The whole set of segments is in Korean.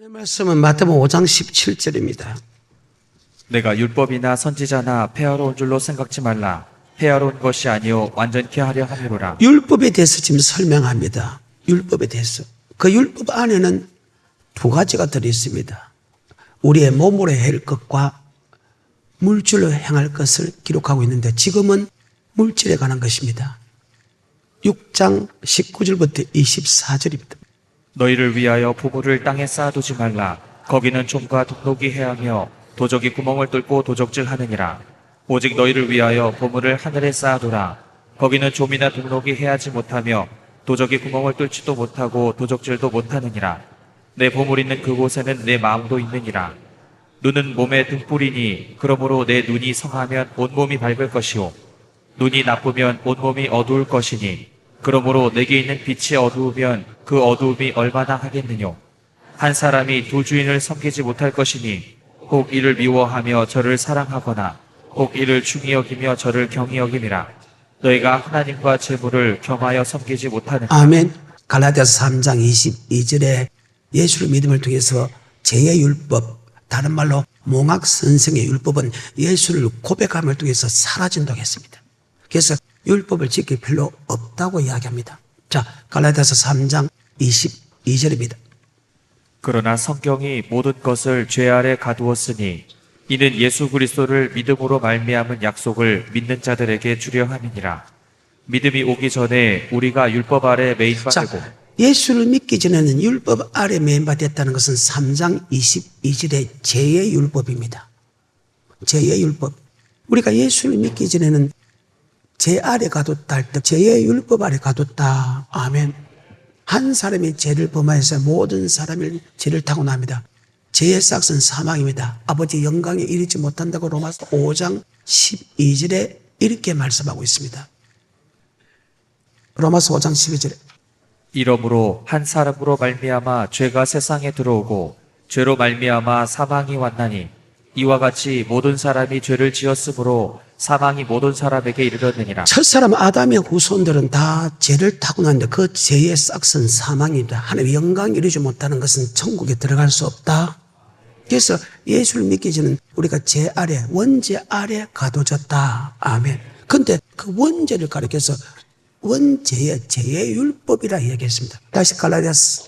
오늘 말씀은 마태복음 5장 17절입니다. 내가 율법이나 선지자나 폐하러 온 줄로 생각지 말라. 폐하러 온 것이 아니요 완전케 하려 함이로라. 율법에 대해서 지금 설명합니다. 율법에 대해서. 그 율법 안에는 두 가지가 들어있습니다. 우리의 몸으로 할 것과 물질로 행할 것을 기록하고 있는데 지금은 물질에 관한 것입니다. 6장 19절부터 24절입니다. 너희를 위하여 보물을 땅에 쌓아두지 말라. 거기는 좀과 독록이 해하며 도적이 구멍을 뚫고 도적질하느니라. 오직 너희를 위하여 보물을 하늘에 쌓아두라. 거기는 좀이나 독록이 해하지 못하며 도적이 구멍을 뚫지도 못하고 도적질도 못하느니라. 내 보물 있는 그곳에는 내 마음도 있느니라. 눈은 몸의 등불이니 그러므로 내 눈이 성하면 온몸이 밝을 것이요 눈이 나쁘면 온몸이 어두울 것이니 그러므로 내게 있는 빛이 어두우면 그 어두움이 얼마나 하겠느뇨. 한 사람이 두 주인을 섬기지 못할 것이니 혹 이를 미워하며 저를 사랑하거나 혹 이를 중히 여기며 저를 경히 여김이라. 너희가 하나님과 재물을 겸하여 섬기지 못하느냐. 아멘. 갈라디아서 3장 22절에 예수를 믿음을 통해서 죄의 율법, 다른 말로 몽학 선생의 율법은 예수를 고백함을 통해서 사라진다고 했습니다. 그래서 율법을 지킬 필요 없다고 이야기합니다. 자, 갈라디아서 3장 22절입니다. 그러나 성경이 모든 것을 죄 아래 가두었으니 이는 예수 그리스도를 믿음으로 말미암은 약속을 믿는 자들에게 주려 함이니라. 믿음이 오기 전에 우리가 율법 아래 매인바 되고. 예수를 믿기 전에는 율법 아래 매인바 됐다는 것은 3장 22절의 죄의 율법입니다. 죄의 율법. 우리가 예수를 믿기 전에는 죄 아래 가뒀다 할 때 죄의 율법 아래 가뒀다. 아멘. 한 사람이 죄를 범하여서 모든 사람이 죄를 타고납니다. 죄의 싹은 사망입니다. 아버지 영광에 이르지 못한다고 로마서 5장 12절에 이렇게 말씀하고 있습니다. 로마서 5장 12절에 이러므로 한 사람으로 말미암아 죄가 세상에 들어오고 죄로 말미암아 사망이 왔나니 이와 같이 모든 사람이 죄를 지었으므로 사망이 모든 사람에게 이르렀느니라. 첫사람 아담의 후손들은 다 죄를 타고났는데 그 죄의 싹은 사망입니다. 하나님의 영광에 이르지 못하는 것은 천국에 들어갈 수 없다. 그래서 예수를 믿기 전에 우리가 죄 아래, 원죄 아래 가둬졌다. 아멘. 근데 그 원죄를 가리켜서 원죄의 죄의 율법이라 이야기했습니다. 다시 갈라디아서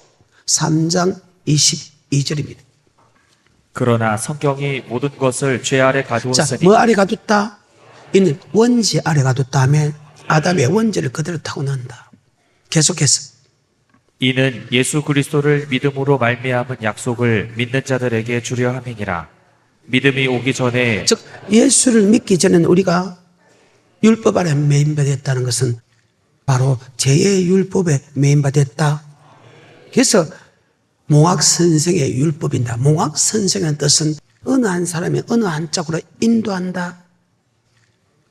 3장 22절입니다. 그러나 성경이 모든 것을 죄 아래 자, 가두었으니 뭐 아래 가뒀다? 이는 원죄 아래 가뒀다 하면 아담의 원죄를 그대로 타고난다. 계속해서 이는 예수 그리스도를 믿음으로 말미암은 약속을 믿는 자들에게 주려 함이니라. 믿음이 오기 전에 즉 예수를 믿기 전에는 우리가 율법 아래 매인받았다는 것은 바로 죄의 율법에 매인받았다. 그래서 몽학 선생의 율법입니다. 몽학 선생의 뜻은 어느 한 사람이 어느 한 쪽으로 인도한다.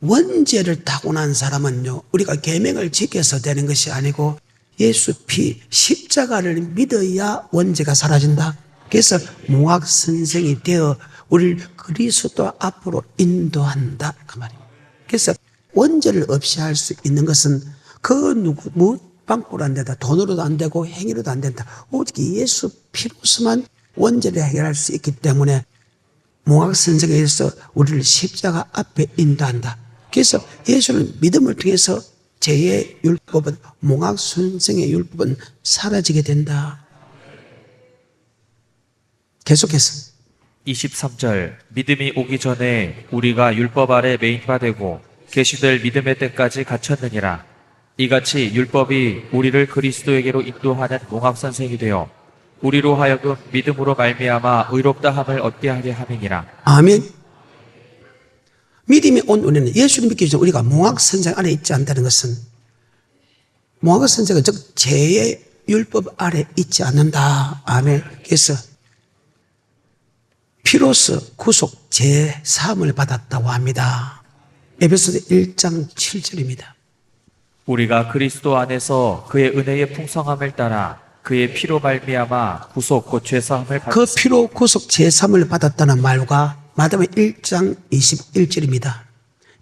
원죄를 타고난 사람은요, 우리가 계명을 지켜서 되는 것이 아니고 예수 피 십자가를 믿어야 원죄가 사라진다. 그래서 몽학 선생이 되어 우리를 그리스도 앞으로 인도한다 그 말입니다. 그래서 원죄를 없이 할 수 있는 것은 그 누구 방법으로 안 된다. 돈으로도 안 되고 행위로도 안 된다. 오직 예수 피로서만 원죄를 해결할 수 있기 때문에 몽학 선생에 의해서 우리를 십자가 앞에 인도한다. 그래서 예수를 믿음을 통해서 죄의 율법은 몽학 선생의 율법은 사라지게 된다. 계속해서 23절 믿음이 오기 전에 우리가 율법 아래 매인바 되고 계시될 믿음의 때까지 갇혔느니라. 이같이 율법이 우리를 그리스도에게로 인도하는 몽학 선생이 되어 우리로 하여금 믿음으로 말미암아 의롭다함을 얻게 하려 함이니라. 아멘. 믿음이 온 우리는 예수를 믿기 전에 우리가 몽학 선생 안에 있지 않다는 것은 몽학 선생은 즉 죄의 율법 아래 있지 않는다. 아멘. 그래서 피로서 구속 죄 사함을 받았다고 합니다. 에베소서 1장 7절입니다. 우리가 그리스도 안에서 그의 은혜의 풍성함을 따라 그의 피로 말미암아 구속 곧 죄사함을 그 피로 구속 죄 사함을 받았다는 말과 마태복음 1장 21절입니다.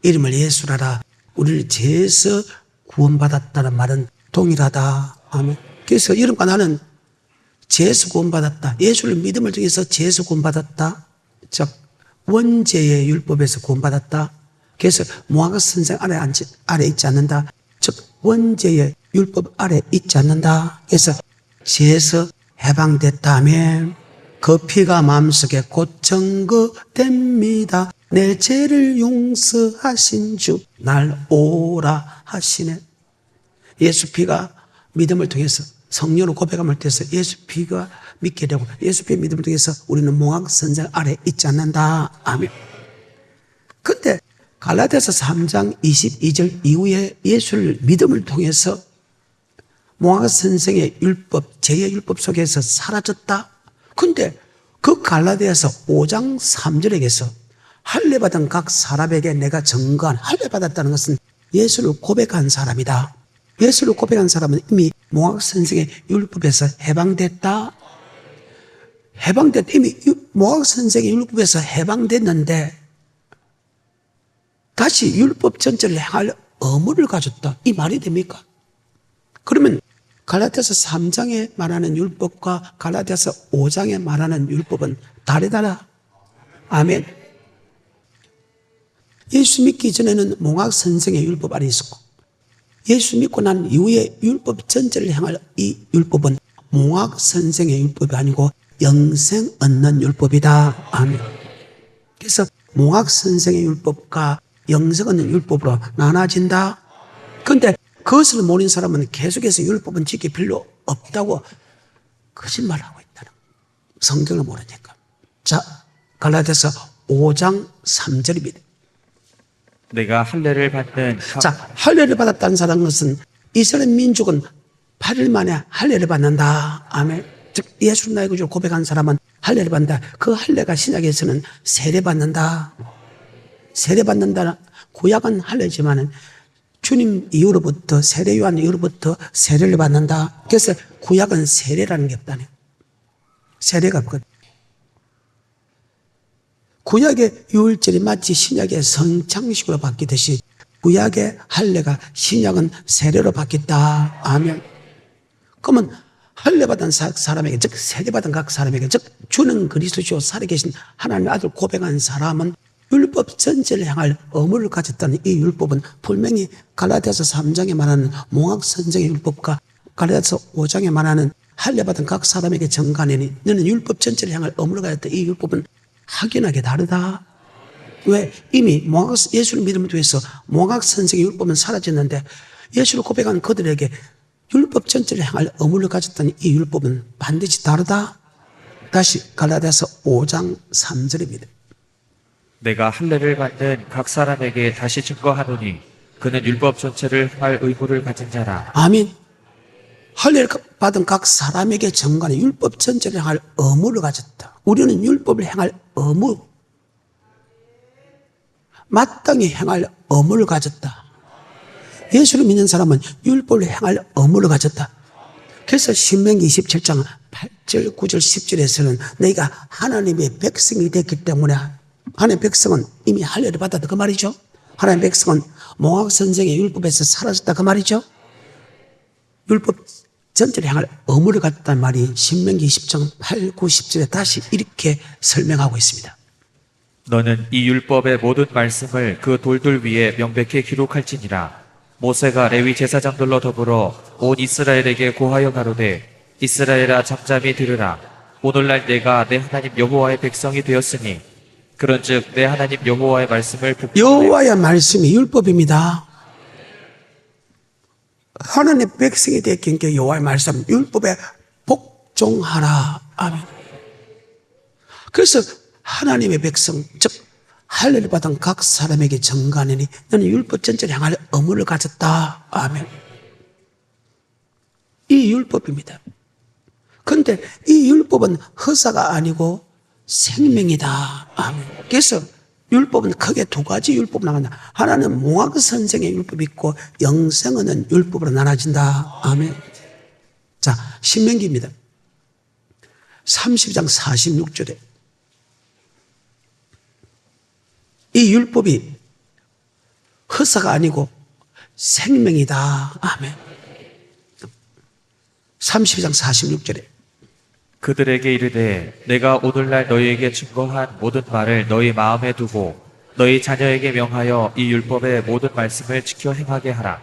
이름을 예수라라 우리를 죄에서 구원받았다는 말은 동일하다. 아멘. 그래서 여러분과 나는 죄에서 구원받았다. 예수를 믿음을 통해서 죄에서 구원받았다. 즉 원죄의 율법에서 구원받았다. 그래서 모아가 선생 아래 있지 않는다. 즉 원죄의 율법 아래 있지 않는다. 그래서 죄에서 해방됐다면 그 피가 마음속에 곧 증거됩니다. 내 죄를 용서하신 주 날 오라 하시네. 예수 피가 믿음을 통해서 성령으로 고백함을 통해서 예수 피가 믿게 되고 예수 피 믿음을 통해서 우리는 몽학 선생 아래 있지 않는다. 아멘. 근데 갈라디아서 3장 22절 이후에 예수를 믿음을 통해서 몽학 선생의 율법, 죄의 율법 속에서 사라졌다. 근데 그 갈라디아서 5장 3절에게서 할례받은 각 사람에게 내가 증거한, 할례받았다는 것은 예수를 고백한 사람이다. 예수를 고백한 사람은 이미 몽학 선생의 율법에서 해방됐다. 이미 몽학 선생의 율법에서 해방됐는데 다시 율법 전체를 행할 의무를 가졌다. 이 말이 됩니까? 그러면 갈라디아서 3장에 말하는 율법과 갈라디아서 5장에 말하는 율법은 다르다. 아멘. 예수 믿기 전에는 몽학 선생의 율법 아래 있었고 예수 믿고 난 이후에 율법 전체를 행할 이 율법은 몽학 선생의 율법이 아니고 영생 얻는 율법이다. 아멘. 그래서 몽학 선생의 율법과 영생 얻는 율법으로 나눠진다. 그런데 그것을 모르는 사람은 계속해서 율법은 지킬 필요 없다고 거짓말하고 있다는 거예요. 성경을 모르니까. 자, 갈라디아서 5장 3절입니다. 내가 할례를 받는 자, 할례를 받았다는 사람은 것은 이스라엘 민족은 8일 만에 할례를 받는다. 아멘. 즉 예수 나의 구주를 고백한 사람은 할례를 받는다. 그 할례가 신약에서는 세례받는다. 세례받는다. 구약은 할례지만은 주님 이후로부터 세례 요한 이후로부터 세례를 받는다. 그래서 구약은 세례라는 게 없다네. 세례가 없거든. 구약의 유월절이 마치 신약의 성창식으로 바뀌듯이 구약의 할례가 신약은 세례로 바뀌었다. 아멘. 그러면 할례받은 사람에게 즉 세례받은 각 사람에게 즉 주는 그리스도시요 살아계신 하나님의 아들 고백한 사람은 율법 전체를 향할 의무를 가졌다는 이 율법은 분명히 갈라디아서 3장에 말하는 몽학 선생의 율법과 갈라디아서 5장에 말하는 할례받은 각 사람에게 증가하니 너는 율법 전체를 향할 의무를 가졌다. 이 율법은 확연하게 다르다. 왜? 이미 예수를 믿음을 통해서 몽학 선생의 율법은 사라졌는데 예수를 고백한 그들에게 율법 전체를 향할 의무를 가졌다는 이 율법은 반드시 다르다. 다시 갈라디아서 5장 3절입니다. 내가 할례를 받는 각 사람에게 다시 증거하노니 그는 율법 전체를 행할 의무를 가진 자라. 아멘. 할례를 받은 각 사람에게 정관의 율법 전체를 행할 의무를 가졌다. 우리는 율법을 행할 의무, 마땅히 행할 의무를 가졌다. 예수를 믿는 사람은 율법을 행할 의무를 가졌다. 그래서 신명기 27장 8절, 9절, 10절에서는 너희가 하나님의 백성이 됐기 때문에 하나님의 백성은 이미 할례를 받았다 그 말이죠. 하나님의 백성은 몽학 선생의 율법에서 사라졌다 그 말이죠. 율법 전체를 향할 의무를 갖다는 말이 신명기 20장 8, 9, 10절에 다시 이렇게 설명하고 있습니다. 너는 이 율법의 모든 말씀을 그 돌들 위에 명백히 기록할지니라. 모세가 레위 제사장들로 더불어 온 이스라엘에게 고하여 가로되 이스라엘아 잠잠히 들으라. 오늘날 내가 내 하나님 여호와의 백성이 되었으니 그런즉 내 하나님 여호와의 말씀을 여호와의 말씀이 율법입니다. 하나님의 백성이 되었기 때문에 여호와의 말씀, 율법에 복종하라. 아멘. 그래서 하나님의 백성, 즉 할례를 받은 각 사람에게 증거하느니 너는 율법 전체를 향할 의무를 가졌다. 아멘. 이 율법입니다. 그런데 이 율법은 허사가 아니고 생명이다. 아멘. 그래서 율법은 크게 두 가지 율법으로 나간다. 하나는 몽학 선생의 율법이 있고 영생은 율법으로 나눠진다. 아멘. 자, 신명기입니다. 30장 46절에 이 율법이 허사가 아니고 생명이다. 아멘. 32장 46절에 그들에게 이르되 내가 오늘날 너희에게 증거한 모든 말을 너희 마음에 두고 너희 자녀에게 명하여 이 율법의 모든 말씀을 지켜 행하게 하라.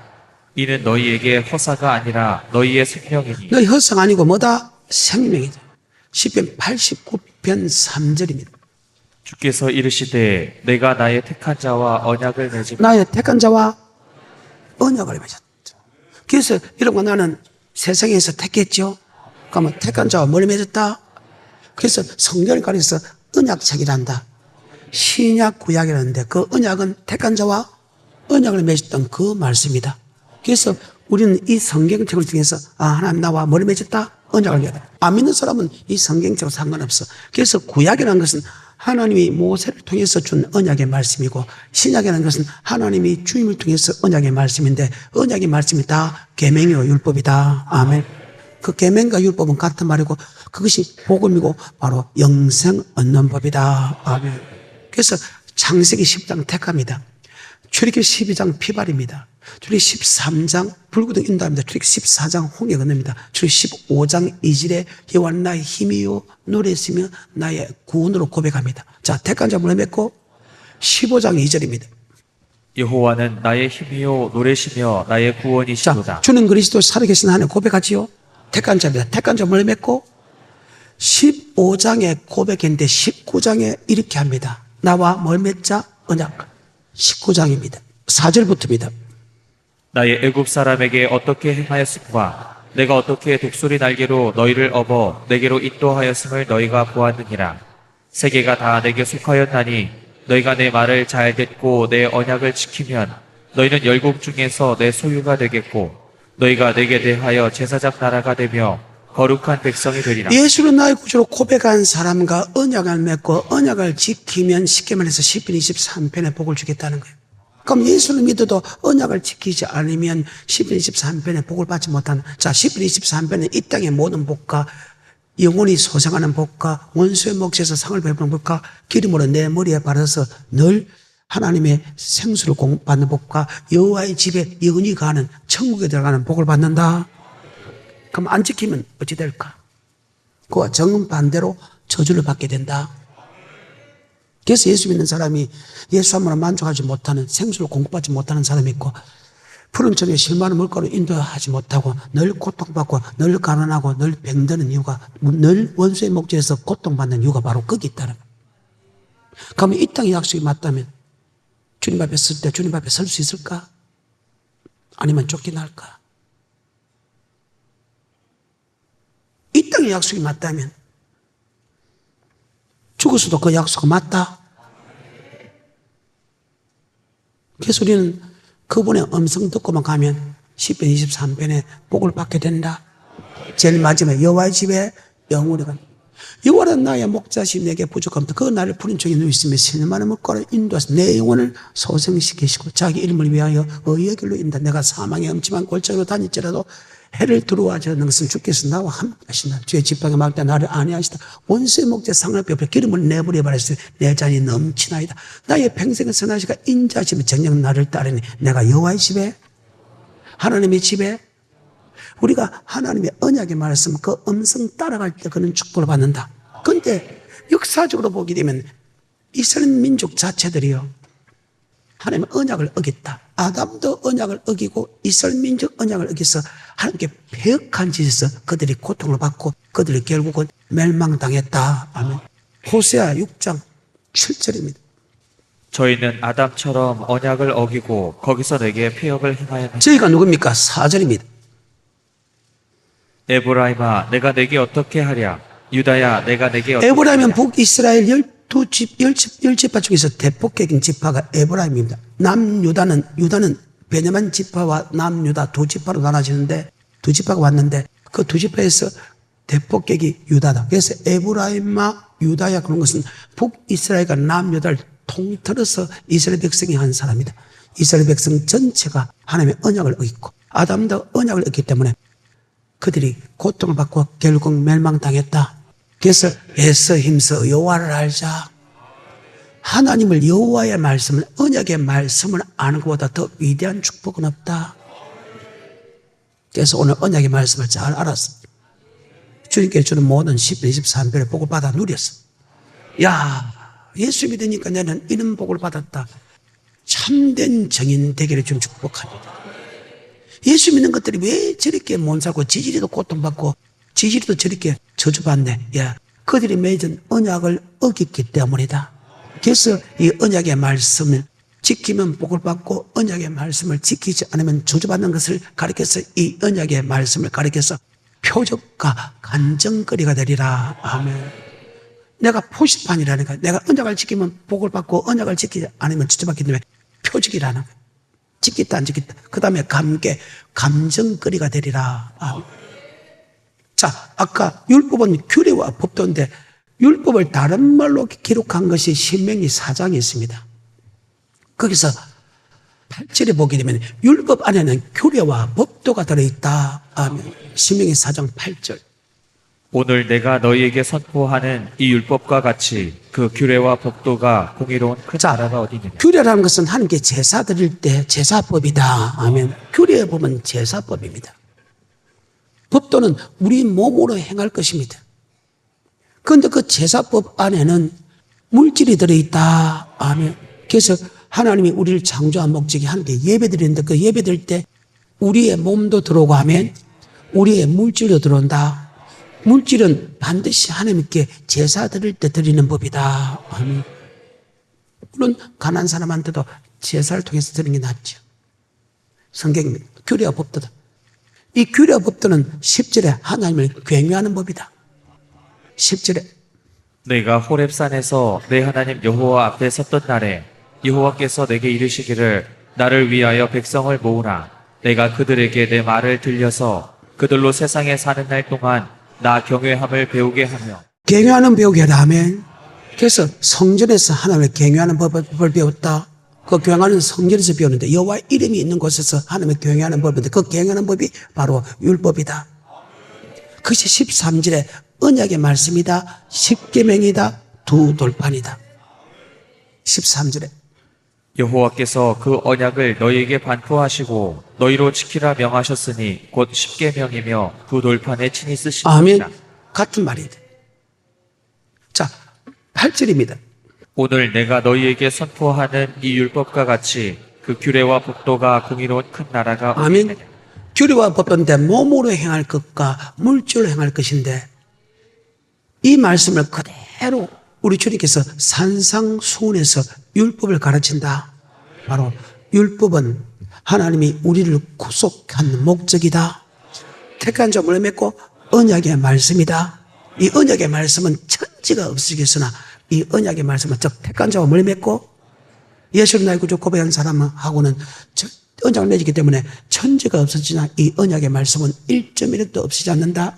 이는 너희에게 허사가 아니라 너희의 생명이니 너희 허상 아니고 뭐다? 생명이다. 시편 89편 3절입니다. 주께서 이르시되 내가 나의 택한 자와 언약을 맺으며 나의 택한 자와 언약을 맺었다. 그래서 이런 거 나는 세상에서 택했죠. 그러면 택한 자와 뭘 맺었다? 그래서 성경을 가려서 언약책이란다. 신약 구약이라는데 그 언약은 택한 자와 언약을 맺었던 그 말씀이다. 그래서 우리는 이 성경책을 통해서 하나님 나와 뭘 맺었다? 언약을 맺었다. 안 믿는 사람은 이 성경책과 상관없어. 그래서 구약이라는 것은 하나님이 모세를 통해서 준 언약의 말씀이고 신약이라는 것은 하나님이 주님을 통해서 언약의 말씀인데 언약의 말씀이 다 계명이요 율법이다. 아멘. 그 계명과 율법은 같은 말이고 그것이 복음이고 바로 영생 얻는 법이다. 아멘. 그래서 창세기 10장 택합니다. 출애굽기 12장 피발입니다. 출애굽기 13장 불구덩이 인도합니다. 출애굽기 14장 홍해 건너입니다. 출애굽기 15장 2절에 여호와 나의 힘이요 노래했으며 나의 구원으로 고백합니다. 자, 택한 자 문에 맺고 15장 2절입니다. 여호와는 나의 힘이요 노래시며 나의 구원이시도다. 자, 주는 그리스도 살아계신 하나님 고백하지요. 택한 자입니다. 택한 자 문에 맺고 15장에 고백했는데 19장에 이렇게 합니다. 나와 뭘 맺자? 언약. 19장입니다. 4절부터입니다. 나의 애굽 사람에게 어떻게 행하였음과 내가 어떻게 독수리 날개로 너희를 업어 내게로 인도하였음을 너희가 보았느니라. 세계가 다 내게 속하였나니 너희가 내 말을 잘 듣고 내 언약을 지키면 너희는 열국 중에서 내 소유가 되겠고 너희가 내게 대하여 제사장 나라가 되며 거룩한 백성이 되리라. 예수를 나의 구주로 고백한 사람과 언약을 맺고 언약을 지키면 쉽게 말해서 시편 23편에 복을 주겠다는 거예요. 그럼 예수를 믿어도 언약을 지키지 않으면 시편 23편에 복을 받지 못하는. 자, 시편 23편은 이 땅의 모든 복과 영원히 소생하는 복과 원수의 몫에서 상을 베푸는 복과 기름으로 내 머리에 바르서 늘 하나님의 생수를 공급받는 복과 여호와의 집에 영원히 가는 천국에 들어가는 복을 받는다. 그럼 안 지키면 어찌 될까? 그와 정반대로 저주를 받게 된다. 그래서 예수 믿는 사람이 예수 한 번에 만족하지 못하는 생수를 공급받지 못하는 사람이 있고 푸른 점에 실마는 물가로 인도하지 못하고 늘 고통받고 늘 가난하고 늘 병드는 이유가 늘 원수의 목전에서 고통받는 이유가 바로 거기 있다는 거예요. 그러면 이 땅의 약속이 맞다면 주님 앞에 설 때 주님 앞에 설 수 있을까? 아니면 쫓겨날까? 이 땅의 약속이 맞다면 죽어서도 그 약속은 맞다. 그래서 우리는 그분의 음성 듣고만 가면 시편 23편에 복을 받게 된다. 제일 마지막에 여호와의 집에 영원히 간다. 여호와는 나의 목자시 내게 부족함도 그 나를 푸른 쪽에 누이시며 실만한 물가로 인도하사 내 영혼을 소생시키시고 자기 이름을 위하여 의의 길로 인다. 내가 사망의 엄침한 골짜기로 다닐지라도 해를 두려워하지 않는 것은 주께서 나와 함께 하신다. 주의 지팡이 막을 때 나를 안위하시다. 원수의 목재 상을 베풀어 기름을 내버려 버렸으니 내 잔이 넘치나이다. 나의 평생의 선하시가 인자심이 정녕 나를 따르니 내가 여호와의 집에 하나님의 집에 우리가 하나님의 언약의 말씀 그 음성 따라갈 때 그는 축복을 받는다. 그런데 역사적으로 보게 되면 이스라엘 민족 자체들이요 하나님의 언약을 어겼다. 아담도 언약을 어기고 이스라엘 민족 언약을 어겨서 하나님께 폐역한 짓에서 그들이 고통을 받고 그들이 결국은 멸망당했다. 아멘. 호세아 6장 7절입니다. 저희는 아담처럼 언약을 어기고 거기서 내게 폐역을 행하였느니라. 저희가 누굽니까? 4절입니다. 에브라임아 내가 내게 어떻게 하랴. 유다야 내가 내게 어떻게 에브라임은 하랴. 북이스라엘 10지파 중에서 대폭격인 지파가 에브라임입니다. 유다는 베냐민 지파와 남유다 두 지파로 나눠지는데 두 지파가 왔는데 그 두 지파에서 대폭격이 유다다. 그래서 에브라임과 유다야 그런 것은 북이스라엘과 남유다를 통틀어서 이스라엘 백성이 한 사람이다. 이스라엘 백성 전체가 하나님의 언약을 어겼고 아담도 언약을 어겼기 때문에 그들이 고통을 받고 결국 멸망당했다. 그래서 애써 힘써 여호와를 알자. 하나님을 여호와의 말씀을 언약의 말씀을 아는 것보다 더 위대한 축복은 없다. 그래서 오늘 언약의 말씀을 잘 알았어. 주님께 주는 모든 10편, 23편의 복을 받아 누렸어. 야, 예수 믿으니까 나는 이런 복을 받았다. 참된 정인 되기를 좀 축복합니다. 예수 믿는 것들이 왜 저렇게 못 살고 지지리도 고통받고 지지리도 저렇게 저주받네. 야, 그들이 맺은 언약을 어겼기 때문이다. 그래서 이 언약의 말씀을 지키면 복을 받고 언약의 말씀을 지키지 않으면 저주받는 것을 가리켜서 이 언약의 말씀을 가리켜서 표적과 간증거리가 되리라. 아멘. 내가 표시판이라니까. 내가 언약을 지키면 복을 받고 언약을 지키지 않으면 저주받기 때문에 표적이라는 거예요. 지켰다 안 지켰다. 그 다음에 감정거리가 되리라. 아멘. 자, 아까 율법은 규례와 법도인데 율법을 다른 말로 기록한 것이 신명기 4장에 있습니다. 거기서 8절에 보게 되면 율법 안에는 규례와 법도가 들어있다. 아멘. 신명기 4장 8절. 오늘 내가 너희에게 선포하는 이 율법과 같이 그 규례와 법도가 공의로운 큰 나라가 어디 있느냐. 규례라는 것은 하나님께 제사 드릴 때 제사법이다. 아멘. 규례의 법은 제사법입니다. 법도는 우리 몸으로 행할 것입니다. 그런데 그 제사법 안에는 물질이 들어있다. 아멘. 그래서 하나님이 우리를 창조한 목적이 하나님께 예배드리는데 그 예배드릴 때 우리의 몸도 들어오고 하면 우리의 물질도 들어온다. 물질은 반드시 하나님께 제사 드릴 때 드리는 법이다. 아멘. 물론 가난한 사람한테도 제사를 통해서 드리는 게 낫죠. 성경입니다. 규례와 법도다. 이 규례와 법도는 10절에 하나님을 경외하는 법이다. 10절에 내가 호렙산에서 내 하나님 여호와 앞에 섰던 날에 여호와께서 내게 이르시기를 나를 위하여 백성을 모으라. 내가 그들에게 내 말을 들려서 그들로 세상에 사는 날 동안 나 경외함을 배우게 하며. 경외하는 배우게 하라. 아멘. 그래서 성전에서 하나님을 경외하는 법을 배웠다. 그 경외하는 성전에서 배우는데 여호와 이름이 있는 곳에서 하나님을 경외하는 법인데 그 경외하는 법이 바로 율법이다. 그것이 13절에 언약의 말씀이다. 십계명이다. 두 돌판이다. 13절에 여호와께서 그 언약을 너희에게 반포하시고 너희로 지키라 명하셨으니 곧 십계명이며 두 돌판에 친히 쓰신 아멘. 것이라. 같은 말이다. 자, 8절입니다. 오늘 내가 너희에게 선포하는 이 율법과 같이 그 규례와 법도가 공의로운 큰 나라가 어디 아멘. 있느냐. 규례와 법도인데 몸으로 행할 것과 물질로 행할 것인데 이 말씀을 그대로 우리 주님께서 산상수훈에서 율법을 가르친다. 바로 율법은 하나님이 우리를 구속한 목적이다. 택한 점을 맺고 언약의 말씀이다. 이 언약의 말씀은 천지가 없으겠으나 이 언약의 말씀은 즉 택한 자와 물 맺고 예수를 나의 구주 고백한 사람하고는 언약을 맺기 때문에 천지가 없어지나 이 언약의 말씀은 1.1도 없어지지 않는다.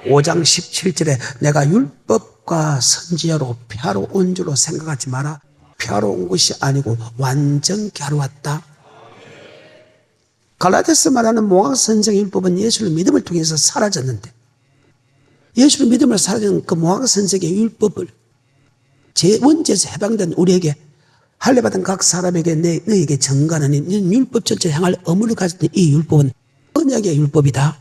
5장 17절에 내가 율법과 선지자로 폐하러 온 줄로 생각하지 마라. 폐하러 온 것이 아니고 완전케 하러 왔다. 갈라디아서 말하는 모학선생 율법은 예수를 믿음을 통해서 사라졌는데 예수를 믿음을 사라진 그 모학선생의 율법을 원죄에서 해방된 우리에게 할례받은 각 사람에게 너에게 정가는 율법 전체를 행할 의무를 가졌던 이 율법은 언약의 율법이다.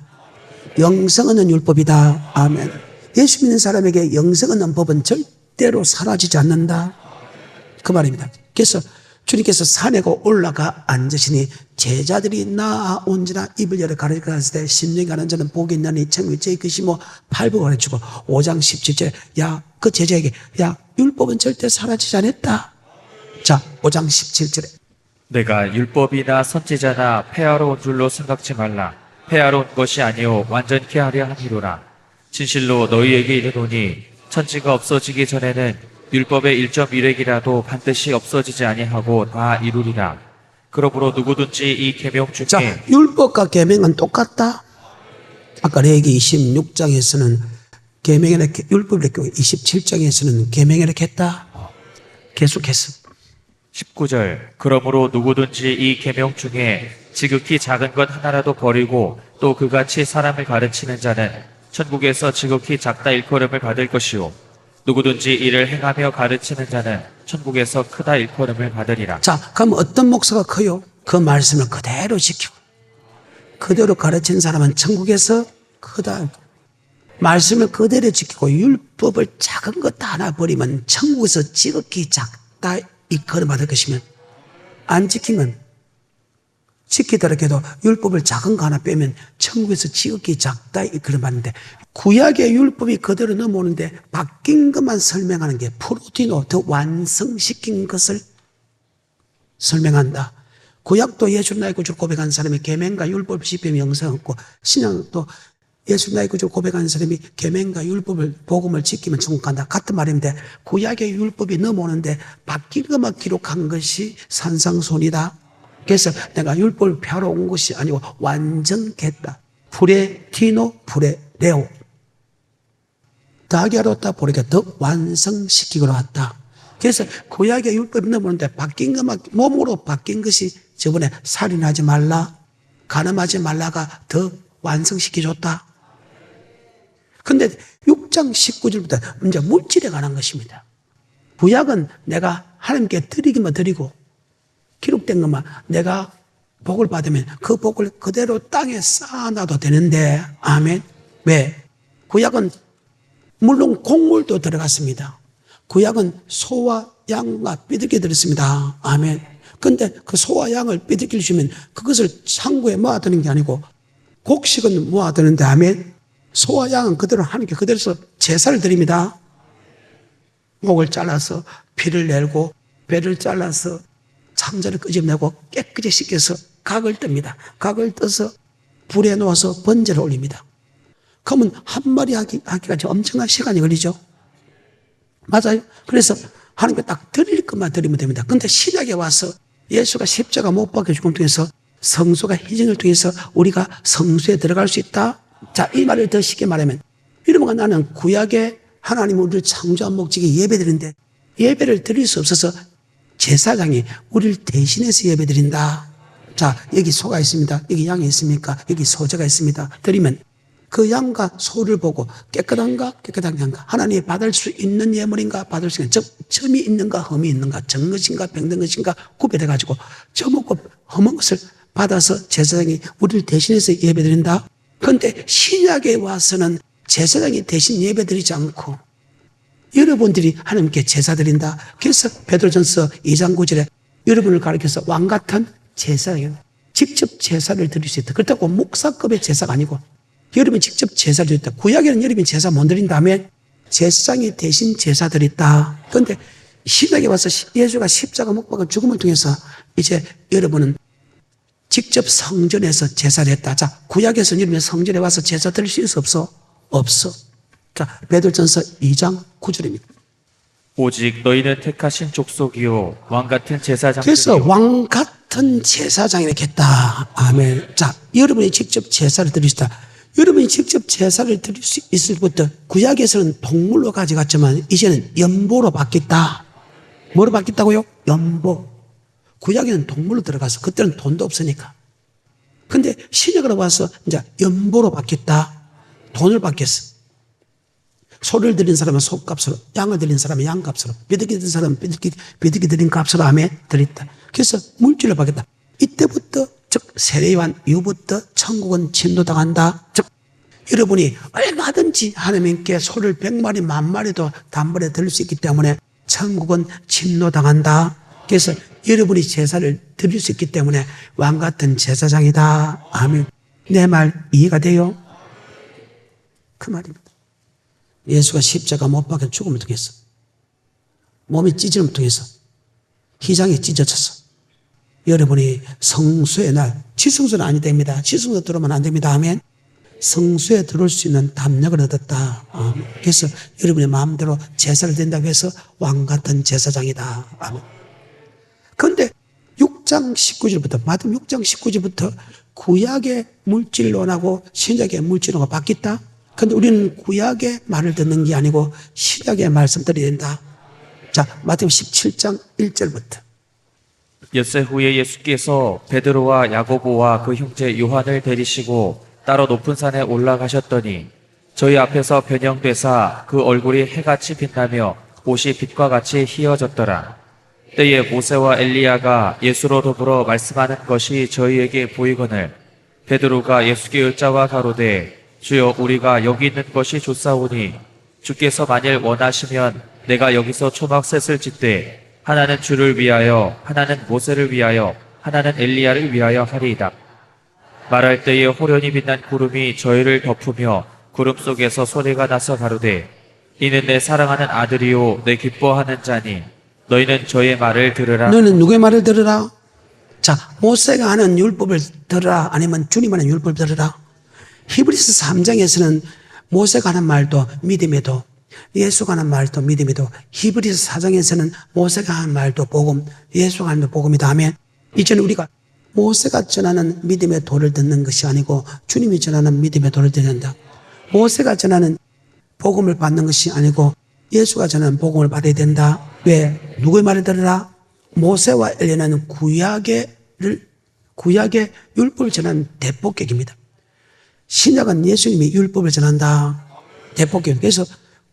영생 얻는 율법이다. 아멘. 예수 믿는 사람에게 영생 얻는 법은 절대로 사라지지 않는다. 그 말입니다. 그래서 주님께서 산에 올라가 앉으시니 제자들이 나아온지라 입을 열어 가르쳤을 때 심령이 가는 자는 복이 있나니 천국이 제 것이며 팔복을 가르치고 5장 17절에 그 제자에게 율법은 절대 사라지지 않았다. 자, 5장 17절에 내가 율법이나 선지자나 폐하러 온 줄로 생각지 말라. 폐하러 온 것이 아니요 완전케 하려 함이로라. 진실로 너희에게 이르노니 천지가 없어지기 전에는 율법의 1.1획이라도 반드시 없어지지 아니하고 다 이루리라. 그러므로 누구든지 이 계명 중에 자, 율법과 계명은 똑같다. 아까 레위기 26장에서는 계명을 율법을 했고 27장에서는 계명을 했다. 계속했어. 19절 그러므로 누구든지 이 계명 중에 지극히 작은 것 하나라도 버리고 또 그같이 사람을 가르치는 자는 천국에서 지극히 작다 일컬음을 받을 것이요 누구든지 이를 행하며 가르치는 자는 천국에서 크다 일컬음을 받으리라. 자, 그럼 어떤 목사가 커요? 그 말씀을 그대로 지키고 그대로 가르친 사람은 천국에서 크다. 말씀을 그대로 지키고 율법을 작은 것 하나 버리면 천국에서 지극히 작다 이 그런 받을 것이면 안 지키면 지키더라도 율법을 작은 거 하나 빼면 천국에서 지극히 작다 이 그런 받는데 구약의 율법이 그대로 넘어오는데 바뀐 것만 설명하는 게 프로티노 더 완성시킨 것을 설명한다. 구약도 예수 나의 구주를 고백한 사람이 계명과 율법을 지키며 영생 얻고 신약도 예수 나의 구주를 고백한 사람이 계명과 율법을 복음을 지키면 천국 간다. 같은 말인데 구약의 율법이 넘어오는데 바뀐 것만 기록한 것이 산상손이다. 그래서 내가 율법을 펴러 온 것이 아니고 완전겠다. 프레티노 프레레오 다게로다 보니까 더 완성시키기로 왔다. 그래서 구약의 율법이 넘어오는데 바뀐 것만 몸으로 바뀐 것이 저번에 살인하지 말라 간음하지 말라가 더 완성시켜줬다. 근데 6장 19절부터 이제 물질에 관한 것입니다. 구약은 내가 하나님께 드리기만 드리고 기록된 것만 내가 복을 받으면 그 복을 그대로 땅에 쌓아놔도 되는데 아멘. 왜? 구약은 물론 곡물도 들어갔습니다. 구약은 소와 양과 삐들게 들었습니다. 아멘. 근데 그 소와 양을 삐들게 주시면 그것을 창고에 모아두는 게 아니고 곡식은 모아두는데 아멘. 소와 양은 그대로 하나님께 그대로서 제사를 드립니다. 목을 잘라서 피를 내고 배를 잘라서 창자를 끄집내고 깨끗이 씻겨서 각을 뜹니다. 각을 떠서 불에 놓아서 번제를 올립니다. 그러면 한 마리 하기까지 엄청난 시간이 걸리죠. 맞아요. 그래서 하나님께 딱 드릴 것만 드리면 됩니다. 그런데 신약에 와서 예수가 십자가 못 박혀 죽음을 통해서 성소가 희생을 통해서 우리가 성소에 들어갈 수 있다. 자, 이 말을 더 쉽게 말하면 이러면 나는 구약에 하나님 우리를 창조한 목적이 예배드리는데 예배를 드릴 수 없어서 제사장이 우리를 대신해서 예배드린다. 자, 여기 소가 있습니다. 여기 양이 있습니까? 여기 소제가 있습니다. 드리면 그 양과 소를 보고 깨끗한가 깨끗한가 하나님이 받을 수 있는 예물인가 받을 수 있는 즉 점이 있는가 흠이 있는가 정 것인가 병든 것인가 구별해가지고 점 없고 흠한 것을 받아서 제사장이 우리를 대신해서 예배드린다. 그런데 신약에 와서는 제사장이 대신 예배드리지 않고 여러분들이 하나님께 제사 드린다. 그래서 베드로전서 2장 9절에 여러분을 가리켜서 왕같은 제사장이에요. 직접 제사를 드릴 수 있다. 그렇다고 목사급의 제사가 아니고 여러분이 직접 제사를 드렸다. 구약에는 여러분이 제사 못 드린 다음에 제사장이 대신 제사 드렸다. 그런데 신약에 와서 예수가 십자가 못 박은 죽음을 통해서 이제 여러분은 직접 성전에서 제사를 했다. 자, 구약에서는 여러분이 성전에 와서 제사 드릴 수 있어 없어? 없어. 자, 베드로전서 2장 9절입니다. 오직 너희는 택하신 족속이요 왕같은 제사장들이요. 그래서 왕같은 제사장이 되겠다. 아멘. 자, 여러분이 직접 제사를 드릴 수 있다. 여러분이 직접 제사를 드릴 수 있을 부터 구약에서는 동물로 가져갔지만 이제는 연보로 바뀌었다. 뭐로 바뀌었다고요? 연보. 구약에는 동물로 들어가서 그때는 돈도 없으니까. 근데 신약으로 와서 이제 연보로 바뀌었다. 돈을 받겠어. 소를 드린 사람은 소값으로, 양을 드린 사람은 양값으로, 비둘기 드린 사람은 비둘기 드린 값으로 아멘 드렸다. 그래서 물질을 받겠다. 이때부터 즉 세례요한 이후부터 천국은 침노당한다. 즉 여러분이 얼마든지 하나님께 소를 100마리 10,000마리도 단번에 드릴 수 있기 때문에 천국은 침노당한다. 그래서 여러분이 제사를 드릴 수 있기 때문에 왕같은 제사장이다. 아멘. 내 말 이해가 돼요? 그 말입니다. 예수가 십자가 못 박혀 죽음을 통해서 몸이 찢어짐을 통해서 희장이 찢어져서 여러분이 성수의 날, 지성소는 아니 됩니다. 지성소 들어오면 안 됩니다. 아멘. 성수에 들어올 수 있는 담력을 얻었다. 아멘. 그래서 여러분의 마음대로 제사를 드린다고 해서 왕같은 제사장이다. 아멘. 그런데 6장 19절부터 마태복음 6장 19절부터 구약의 물질론하고 신약의 물질론하고 바뀌었다. 그런데 우리는 구약의 말을 듣는 게 아니고 신약의 말씀 들어야 된다. 자, 마태복음 17장 1절부터. 엿새 후에 예수께서 베드로와 야고보와 그 형제 요한을 데리시고 따로 높은 산에 올라가셨더니 저희 앞에서 변형되사 그 얼굴이 해같이 빛나며 옷이 빛과 같이 희어졌더라. 때에 모세와 엘리야가 예수로 더불어 말씀하는 것이 저희에게 보이거늘 베드로가 예수께 여짜와 가로되 주여 우리가 여기 있는 것이 좋사오니 주께서 만일 원하시면 내가 여기서 초막 셋을 짓되 하나는 주를 위하여 하나는 모세를 위하여 하나는 엘리야를 위하여 하리이다. 말할 때에 호련히 빛난 구름이 저희를 덮으며 구름 속에서 소리가 나서 가로되 이는 내 사랑하는 아들이요 내 기뻐하는 자니 너희는 저의 말을 들으라. 너는 누구의 말을 들으라? 자, 모세가 하는 율법을 들으라 아니면 주님 하는 율법을 들으라? 히브리서 3장에서는 모세가 하는 말도 믿음에도 예수가 하는 말도 믿음에도 히브리서 4장에서는 모세가 하는 말도 복음, 예수가 하는 말도 복음이다 하면 이제는 우리가 모세가 전하는 믿음의 도를 듣는 것이 아니고 주님이 전하는 믿음의 도를 듣는다. 모세가 전하는 복음을 받는 것이 아니고 예수가 전하는 복음을 받아야 된다. 왜? 누구의 말을 들으라? 모세와 엘리야는 구약의 율법을 전하는 대폭격입니다. 신약은 예수님이 율법을 전한다. 대폭격. 그래서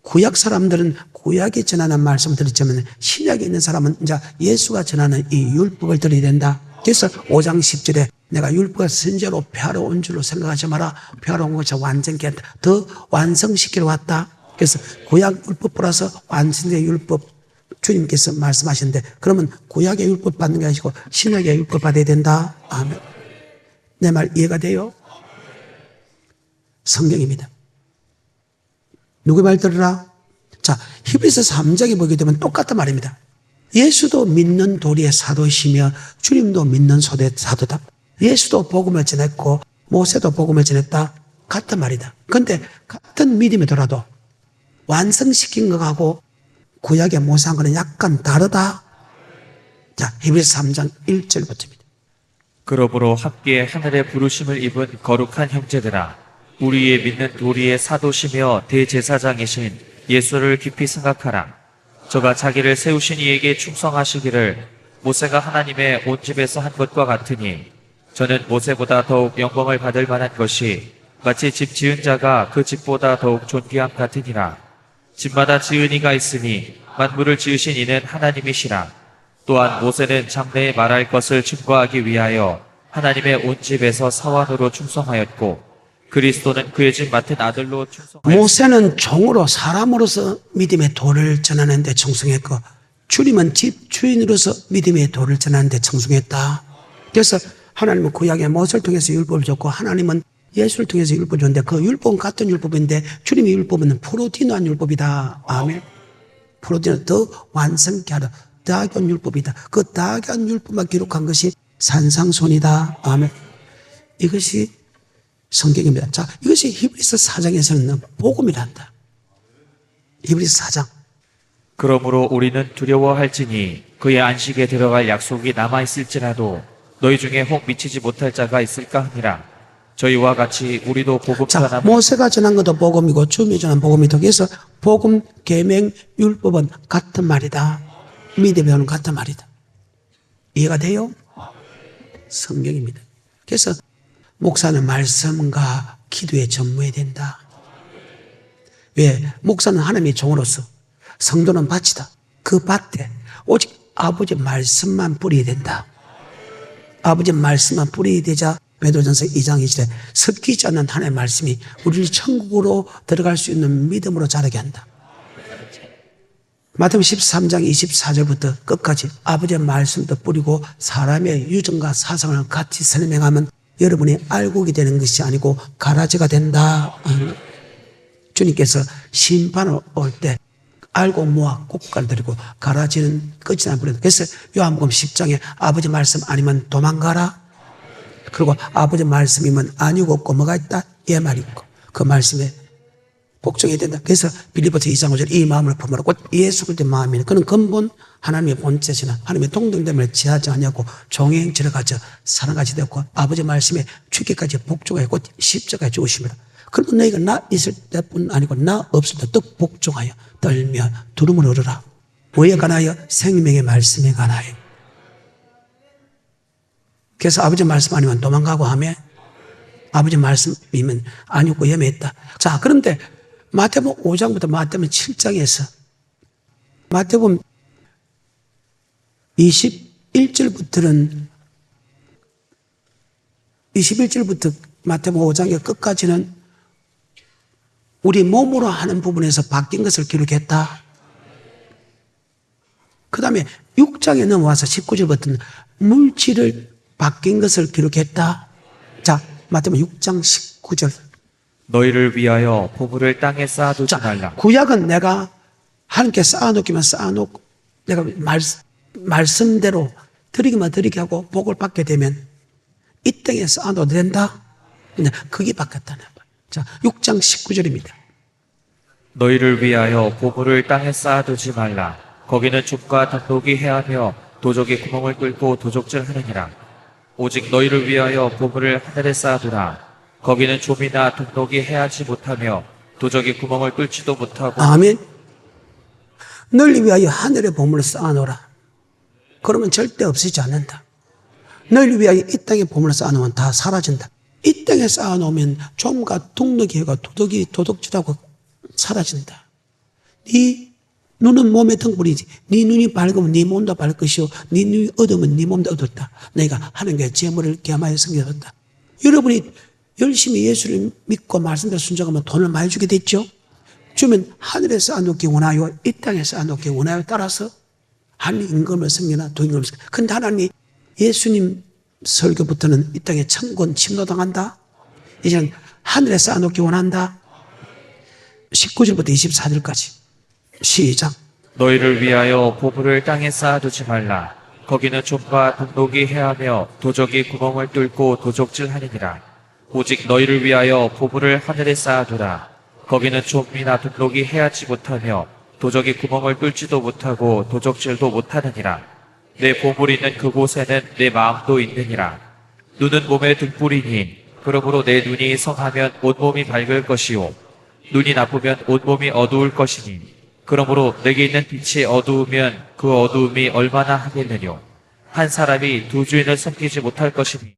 구약 사람들은 구약이 전하는 말씀을 들었지만 신약에 있는 사람은 이제 예수가 전하는 이 율법을 들어야 된다. 그래서 5장 10절에 내가 율법을 선제로 폐하러 온 줄로 생각하지 마라. 폐하러 온 것이 완전케 한다. 더 완성시키러 왔다. 그래서 구약 율법 플러스 완성된 율법 주님께서 말씀하시는데 그러면 구약의 율법 받는 게 아니고 신약의 율법 받아야 된다. 아멘. 내 말 이해가 돼요? 성경입니다. 누구의 말 들으라? 자, 히브리서 3장에 보게 되면 똑같은 말입니다. 예수도 믿는 도리의 사도이시며 주님도 믿는 사도다. 예수도 복음을 전했고 모세도 복음을 전했다. 같은 말이다. 그런데 같은 믿음이더라도 완성시킨 것하고 구약의 모세한 것은 약간 다르다. 자, 히브리서 3장 1절부터입니다. 그러므로 함께 하늘의 부르심을 입은 거룩한 형제들아 우리의 믿는 도리의 사도시며 대제사장이신 예수를 깊이 생각하라. 저가 자기를 세우신 이에게 충성하시기를 모세가 하나님의 온 집에서 한 것과 같으니 저는 모세보다 더욱 영광을 받을 만한 것이 마치 집 지은 자가 그 집보다 더욱 존귀함 같으니라. 집마다 지은 이가 있으니 만물을 지으신 이는 하나님이시라. 또한 모세는 장래에 말할 것을 증거하기 위하여 하나님의 온 집에서 사환으로 충성하였고 그리스도는 그의 집 맡은 아들로 충성하였습니다. 모세는 종으로 사람으로서 믿음의 도를 전하는 데 충성했고 주님은 집 주인으로서 믿음의 도를 전하는 데 충성했다. 그래서 하나님은 구약의 모세를 통해서 율법을 줬고 하나님은 예수를 통해서 율법을 줬는데 그 율법은 같은 율법인데 주님의 율법은 프로디노한 율법이다. 아멘. 프로디노 더 완성케 하라. 다하게 율법이다. 그 다하게 율법만 기록한 것이 산상손이다. 아멘. 이것이 성경입니다. 자, 이것이 히브리서 4장에서는 복음이란다. 히브리서 4장. 그러므로 우리는 두려워할지니 그의 안식에 들어갈 약속이 남아있을지라도 너희 중에 혹 미치지 못할 자가 있을까 하니라. 저희와 같이 우리도 복음 자, 전함. 모세가 전한 것도 복음이고 주님이 전한 복음이다. 그래서 복음, 계명, 율법은 같은 말이다. 믿음은 같은 말이다. 이해가 돼요? 성경입니다. 그래서 목사는 말씀과 기도에 전무해야 된다. 왜? 목사는 하나님의 종으로서 성도는 밭이다. 그 밭에 오직 아버지 말씀만 뿌려야 된다. 아버지 말씀만 뿌려야 되자 베드로전서 2장 2절에 섞이지 않는 하나님의 말씀이 우리를 천국으로 들어갈 수 있는 믿음으로 자라게 한다. 마태복음 13장 24절부터 끝까지 아버지의 말씀도 뿌리고 사람의 유전과 사상을 같이 설명하면 여러분이 알곡이 되는 것이 아니고 가라지가 된다. 주님께서 심판을 올 때 알곡 모아 꽃가루 들이고 가라지는 끝이 안 버린다. 그래서 요한복음 10장에 아버지 말씀 아니면 도망가라. 그리고 아버지 말씀이면 아니고 없고 뭐가 있다? 예 말이 있고 그 말씀에 복종해야 된다. 그래서 빌립보서 2장 5절 이 마음을 품으라. 곧 예수 그리스도의 마음이니 그는 근본 하나님의 본체시나 하나님의 동등됨을 지하지 않냐고 종의 행치를 가져 사랑같이 되었고 아버지 말씀에 죽기까지 복종하여 곧 십자가에 죽으십니다. 그러면 너희가 나 있을 때뿐 아니고 나 없을 때 또 복종하여 떨며 두름을 얻으라. 뭐에 관하여? 생명의 말씀에 관하여. 그래서 아버지 말씀 아니면 도망가고 하며 아버지 말씀이면 아니고 예매했다. 자, 그런데 마태복음 5장부터 마태복음 7장에서 마태복음 21절부터 마태복음 5장의 끝까지는 우리 몸으로 하는 부분에서 바뀐 것을 기록했다. 그 다음에 6장에 넘어와서 19절부터는 물질을 바뀐 것을 기록했다. 자, 마태복음 6장 19절. 너희를 위하여 보물을 땅에 쌓아두지 자, 말라. 구약은 내가 하나님께 쌓아놓기만 쌓아놓고 내가 말씀대로 드리기만 드리게 하고 복을 받게 되면 이 땅에 쌓아놓아도 된다. 근데 그게 바뀌었다는 거예요. 자, 6장 19절입니다. 너희를 위하여 보물을 땅에 쌓아두지 말라. 거기는 족과 닭독이 해하며 도적이 구멍을 뚫고 도적질하느니라. 오직 너희를 위하여 보물을 하늘에 쌓아두라. 거기는 좀이나 독독이 해하지 못하며 도적이 구멍을 뚫지도 못하고. 아멘. 너희를 위하여 하늘의 보물을 쌓아놓으라. 그러면 절대 없어지지 않는다. 너희를 위하여 이 땅에 보물을 쌓아놓으면 다 사라진다. 이 땅에 쌓아놓으면 좀과 독독이 해가 도덕이 도덕질하고 사라진다. 네 눈은 몸의 등불이지. 네 눈이 밝으면 네 몸도 밝을 것이요 네 눈이 어두우면 네 몸도 어둡다. 너희가 하나님께 재물을 겸하여 섬겨준다. 여러분이 열심히 예수를 믿고 말씀대로 순종하면 돈을 많이 주게 됐죠. 주면 하늘에 쌓아놓기 원하요 이 땅에 쌓아놓기 원하요 따라서 한 임금을 섬기나 두 임금을 섬기나. 근데 하나님 예수님 설교부터는 이 땅에 천권 침노당한다. 이제는 하늘에 쌓아놓기 원한다. 19절부터 24절까지 시작. 너희를 위하여 보물을 땅에 쌓아두지 말라. 거기는 좀과 독독이 해하며 도적이 구멍을 뚫고 도적질하느니라. 오직 너희를 위하여 보물을 하늘에 쌓아두라. 거기는 좀이나 독독이 해하지 못하며 도적이 구멍을 뚫지도 못하고 도적질도 못하느니라. 내 보물이 있는 그곳에는 내 마음도 있느니라. 눈은 몸의 등불이니 그러므로 내 눈이 성하면 온몸이 밝을 것이요 눈이 나쁘면 온몸이 어두울 것이니 그러므로 내게 있는 빛이 어두우면 그 어두움이 얼마나 하겠느뇨. 한 사람이 두 주인을 섬기지 못할 것이니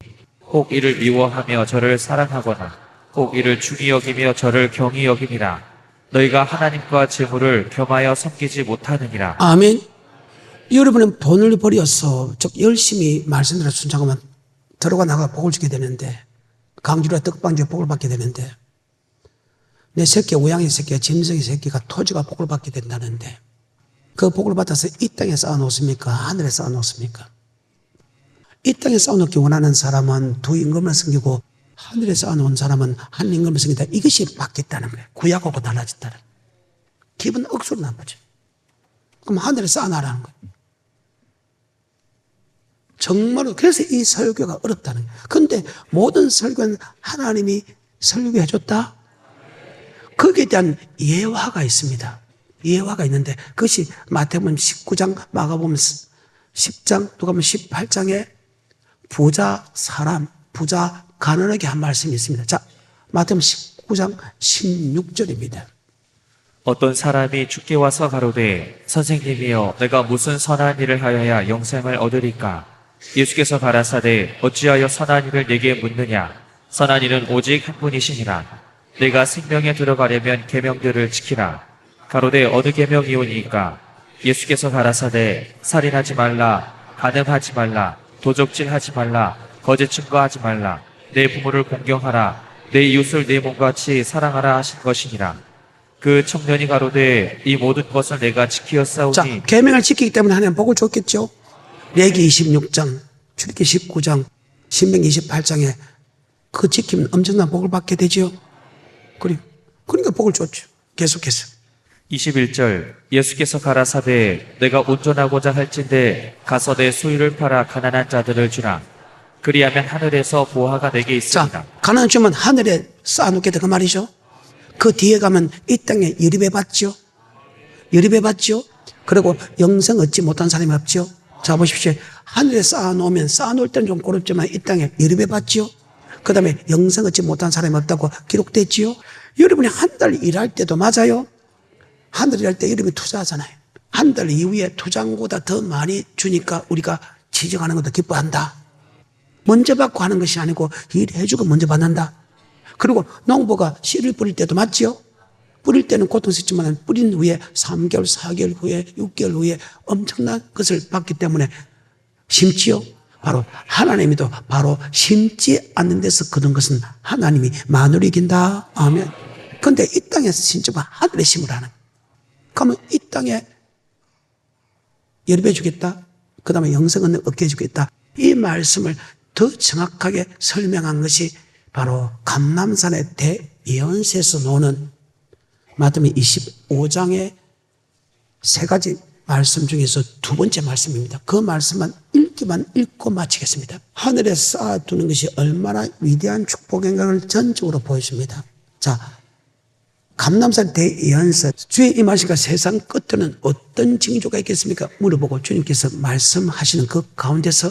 혹 이를 미워하며 저를 사랑하거나 혹 이를 중히 여기며 저를 경히 여김이라. 너희가 하나님과 재물을 겸하여 섬기지 못하느니라. 아멘. 여러분은 돈을 버려서 즉 열심히 말씀대로 순종하면 들어가 나가 복을 주게 되는데 강주라 떡방주에 복을 받게 되는데 내 새끼 우양이 새끼가 짐승이 새끼가 토지가 복을 받게 된다는데 그 복을 받아서 이 땅에 쌓아놓습니까? 하늘에 쌓아놓습니까? 이 땅에 쌓아놓기 원하는 사람은 두 임금을 섬기고 하늘에 쌓아놓은 사람은 한 임금을 섬긴다. 이것이 바뀌었다는 거예요. 구약하고 달라졌다는 거예요. 기분 억수로 나쁘죠. 그럼 하늘에 쌓아놔라는 거예요. 정말로 그래서 이 설교가 어렵다는 거예요. 그런데 모든 설교는 하나님이 설교해 줬다. 거기에 대한 예화가 있습니다. 예화가 있는데 그것이 마태복음 19장, 마가복음 10장, 누가복음 18장에 부자 사람, 부자 가난하게 한 말씀이 있습니다. 자, 마태복음 19장 16절입니다. 어떤 사람이 주께 와서 가로되 선생님이여 내가 무슨 선한 일을 하여야 영생을 얻으리까. 예수께서 가라사대 어찌하여 선한 일을 내게 묻느냐. 선한 일은 오직 한 분이시니라. 내가 생명에 들어가려면 계명들을 지키라. 가로되 어느 계명이오니까. 예수께서 가라사대 살인하지 말라, 간음하지 말라, 도적질하지 말라, 거짓 증거하지 말라, 내 부모를 공경하라, 내 이웃을 내 몸같이 사랑하라 하신 것이니라. 그 청년이 가로되 이 모든 것을 내가 지키었사오니. 자, 계명을 지키기 때문에 하나님 복을 줬겠죠. 레기 26장, 출애굽기 19장, 신명기 28장에 그 지키면 엄청난 복을 받게 되죠. 그러니까 복을 줬죠. 계속해서 21절 예수께서 가라사대 내가 온전하고자 할진대 가서 내 소유를 팔아 가난한 자들을 주라. 그리하면 하늘에서 보화가 내게 있으리라. 자, 가난한 주면 하늘에 쌓아놓게 돼 그 말이죠. 그 뒤에 가면 이 땅에 유리배 받죠. 유리배 받죠. 그리고 영생 얻지 못한 사람이 없죠. 자, 보십시오. 하늘에 쌓아놓으면 쌓아놓을 때는 좀 고롭지만 이 땅에 유리배 받죠. 그 다음에 영생 얻지 못한 사람이 없다고 기록됐지요. 여러분이 한 달 일할 때도 맞아요. 한 달 일할 때 여러분이 투자하잖아요. 한 달 이후에 투자보다 더 많이 주니까 우리가 지정하는 것도 기뻐한다. 먼저 받고 하는 것이 아니고 일해주고 먼저 받는다. 그리고 농부가 씨를 뿌릴 때도 맞지요. 뿌릴 때는 고통스럽지만 뿌린 후에 3개월, 4개월 후에 6개월 후에 엄청난 것을 받기 때문에 심지요. 바로 하나님이도 바로 심지 않는 데서 거둔 것은 하나님이 마누리 이긴다. 아멘. 근데 이 땅에서 신주가 하늘의 힘을 하는. 그러면 이 땅에 열배 주겠다. 그 다음에 영생은 얻게 해주겠다. 이 말씀을 더 정확하게 설명한 것이 바로 감람산의 대예언서에서 나오는 마태복음 25장의 세 가지 말씀 중에서 두 번째 말씀입니다. 그 말씀만 읽기만 읽고 마치겠습니다. 하늘에 쌓아두는 것이 얼마나 위대한 축복인가를 전적으로 보여줍니다. 자, 감람산 대예언서, 주의 임하시니까 세상 끝에는 어떤 징조가 있겠습니까? 물어보고 주님께서 말씀하시는 그 가운데서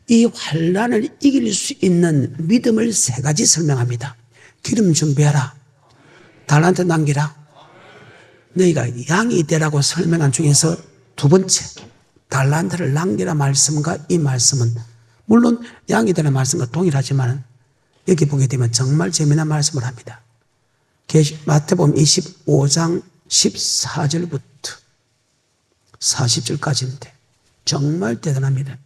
이 환난을 이길 수 있는 믿음을 세 가지 설명합니다. 기름 준비하라. 달란트 남기라. 너희가 양이 되라고 설명한 중에서 두 번째, 달란트를 남기라 말씀과 이 말씀은 물론 양이 되라 말씀과 동일하지만 여기 보게 되면 정말 재미난 말씀을 합니다. 마태복음 25장 14절부터 40절까지인데 정말 대단합니다.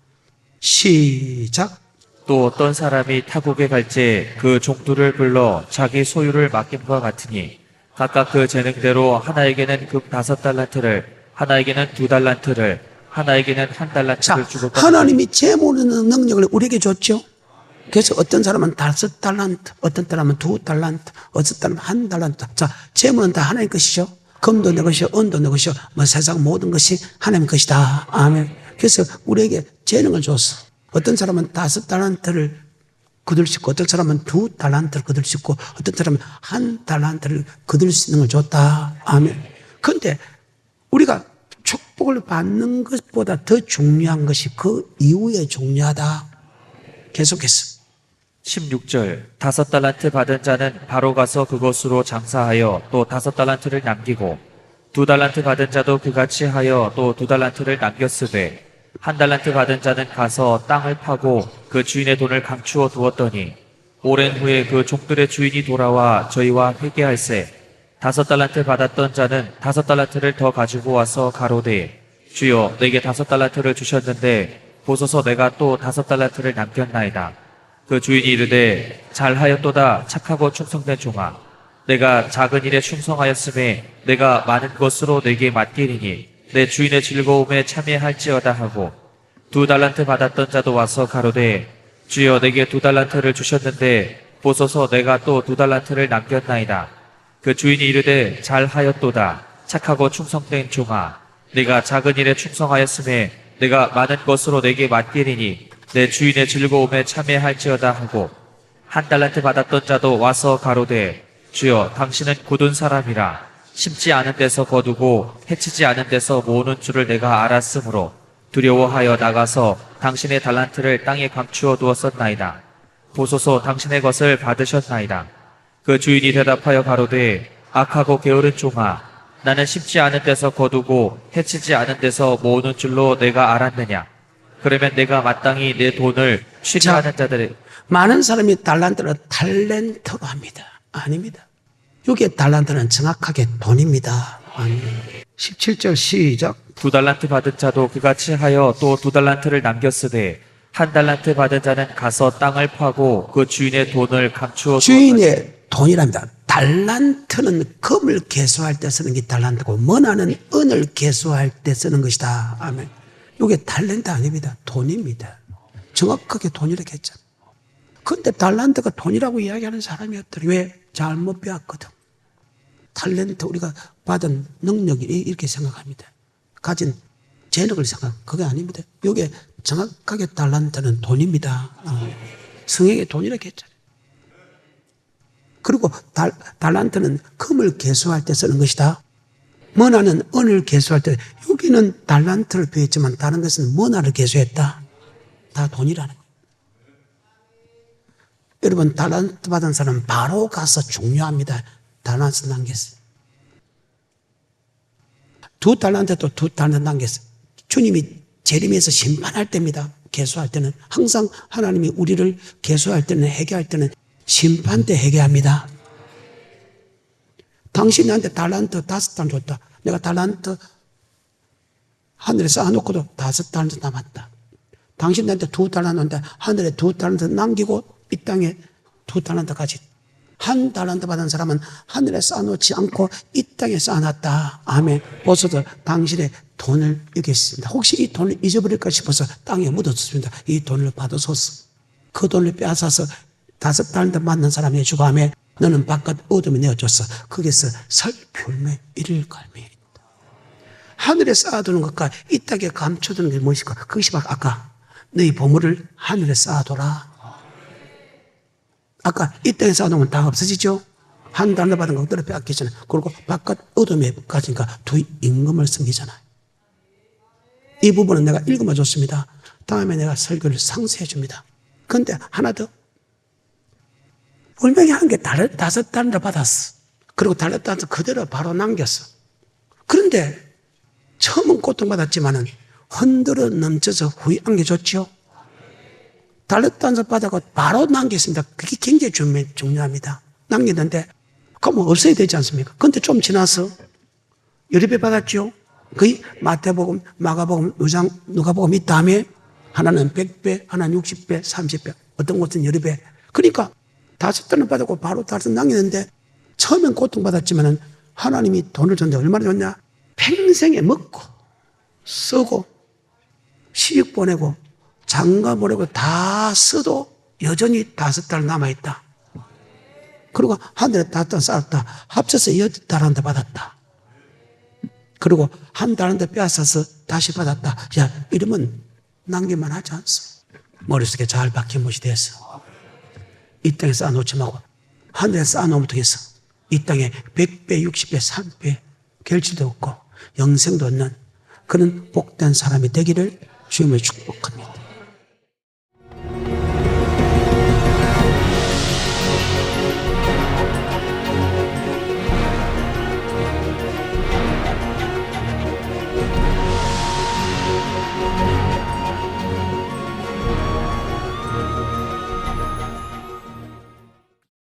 시작. 또 어떤 사람이 타국에 갈지 그 종들을 불러 자기 소유를 맡김과 같으니 각각 그 재능대로 하나에게는 금 5달란트를, 하나에게는 2달란트를, 하나에게는 1달란트를 주고 하나님이 재물의 능력을 우리에게 줬죠. 그래서 어떤 사람은 5달란트, 어떤 사람은 2달란트, 어떤 사람은 1달란트. 자, 재물은 다 하나님 것이죠. 금도 내 것이요, 은도 내 것이요, 세상 모든 것이 하나님 것이다. 아멘. 그래서 우리에게 재능을 줬어. 어떤 사람은 5달란트를 거둘 수 있고, 어떤 사람은 2달란트를 거둘 수 있고, 어떤 사람은 1달란트를 거둘 수 있는 걸 줬다. 아멘. 그런데 우리가 축복을 받는 것보다 더 중요한 것이 그 이후에 중요하다. 계속해서 16절. 5달란트 받은 자는 바로 가서 그것으로 장사하여 또 5달란트를 남기고 2달란트 받은 자도 그같이 하여 또 2달란트를 남겼으되 1달란트 받은 자는 가서 땅을 파고 그 주인의 돈을 감추어 두었더니 오랜 후에 그 종들의 주인이 돌아와 저희와 회개할세 5달란트 받았던 자는 5달란트를 더 가지고 와서 가로되 주여 내게 5달란트를 주셨는데 보소서 내가 또 5달란트를 남겼나이다. 그 주인이 이르되 잘하였도다 착하고 충성된 종아 내가 작은 일에 충성하였음에 내가 많은 것으로 내게 맡기리니 내 주인의 즐거움에 참여할지어다 하고 2달란트 받았던 자도 와서 가로되 주여 내게 2달란트를 주셨는데 보소서 내가 또 2달란트를 남겼나이다. 그 주인이 이르되 잘하였도다 착하고 충성된 종아 내가 작은 일에 충성하였음에 내가 많은 것으로 내게 맡기리니 내 주인의 즐거움에 참여할지어다 하고 1달란트 받았던 자도 와서 가로되 주여 당신은 굳은 사람이라 심지 않은 데서 거두고 해치지 않은 데서 모으는 줄을 내가 알았으므로 두려워하여 나가서 당신의 달란트를 땅에 감추어 두었었나이다. 보소서 당신의 것을 받으셨나이다. 그 주인이 대답하여 가로되 악하고 게으른 종아 나는 심지 않은 데서 거두고 해치지 않은 데서 모으는 줄로 내가 알았느냐. 그러면 내가 마땅히 내 돈을 취하는 자들의 많은 사람이 달란트를 탤런트로 합니다. 아닙니다. 여기에 달란트는 정확하게 돈입니다. 아닙니다. 17절 시작. 2달란트 받은 자도 그같이 하여 또 2달란트를 남겼으되 1달란트 받은 자는 가서 땅을 파고 그 주인의 돈을 감추어 주인의 돈이랍니다. 달란트는 금을 계수할 때 쓰는 게 달란트고 머나는 은을 계수할 때 쓰는 것이다. 아멘. 이게 달란트 아닙니다. 돈입니다. 정확하게 돈이라고 했잖아요. 그런데 달란트가 돈이라고 이야기하는 사람이 없더라. 왜? 잘못 배웠거든. 달란트 우리가 받은 능력이 이렇게 생각합니다. 가진 재능을 생각. 그게 아닙니다. 이게 정확하게 달란트는 돈입니다. 성경에 돈이라고 했잖아요. 그리고 달란트는 금을 계수할 때 쓰는 것이다. 머나는 은을 계수할 때 여기는 달란트를 표했지만 다른 것은 머나를 계수했다. 다 돈이라는 거예요. 여러분 달란트 받은 사람은 바로 가서 중요합니다. 달란트 남겼어요. 2달란트도 2달란트 남겼어요. 주님이 재림에서 심판할 때입니다. 계수할 때는 항상 하나님이 우리를 계수할 때는 회개할 때는 심판 때 회개합니다. 당신이 나한테 달란트 5달란트 줬다. 내가 달란트 하늘에 쌓아놓고도 5달란트 남았다. 당신 나한테 2달란트 줬다. 하늘에 2달란트 남기고 이 땅에 2달란트까지 한 달란트 받은 사람은 하늘에 쌓아놓지 않고 이 땅에 쌓아놨다. 아멘. 보소서 당신의 돈을 여기 있습니다. 혹시 이 돈을 잊어버릴까 싶어서 땅에 묻어뒀습니다. 이 돈을 받으소서. 그 돈을 빼앗아서 5달란트 받는 사람이 주고 하면 너는 바깥 어둠에 내어줬어. 거기서 설풀매 이를 갈매. 하늘에 쌓아두는 것과 이 땅에 감춰두는 게 무엇일까? 그것이 바로 아까 너희 보물을 하늘에 쌓아둬라. 아까 이 땅에 쌓아놓으면 다 없어지죠? 한 달러 받은 거 그대로 빼앗기잖아요. 그리고 바깥 어둠에 가니까 두 임금을 섬기잖아요. 이 부분은 내가 읽어만 줬습니다. 다음에 내가 설교를 상세해 줍니다. 그런데 하나 더. 분명히 한 게 5달러 받았어. 그리고 달러 그대로 바로 남겼어. 그런데 처음은 고통받았지만은 흔들어 넘쳐서 후에 안겨줬죠. 달러단서 받아고 바로 남겼습니다. 그게 굉장히 중요합니다. 남겼는데 그럼 없어야 되지 않습니까? 근데 좀 지나서 여러 배 받았죠. 거의 마태복음, 마가복음, 누가복음 이 다음에 하나는 100배, 하나는 60배, 30배, 어떤 곳은 여러 배. 그러니까 5달러 받았고 바로 달러 남겼는데 처음엔 고통받았지만은 하나님이 돈을 줬는데 얼마나 줬냐? 평생에 먹고 쓰고 시집 보내고 장가 보내고 다 써도 여전히 5달 남아있다. 그리고 하늘에 5달 쌓았다. 합쳐서 8달한테 받았다. 그리고 한 달한테 빼앗아서 다시 받았다. 야, 이러면 남기만 하지 않소. 머릿속에 잘 박힌 못이 됐어. 이 땅에 쌓아놓지 말고 하늘에 쌓아놓으면 통해서 이 땅에 100배, 60배, 3배 결실도 없고 영생도 없는 그런 복된 사람이 되기를 주님을 축복합니다.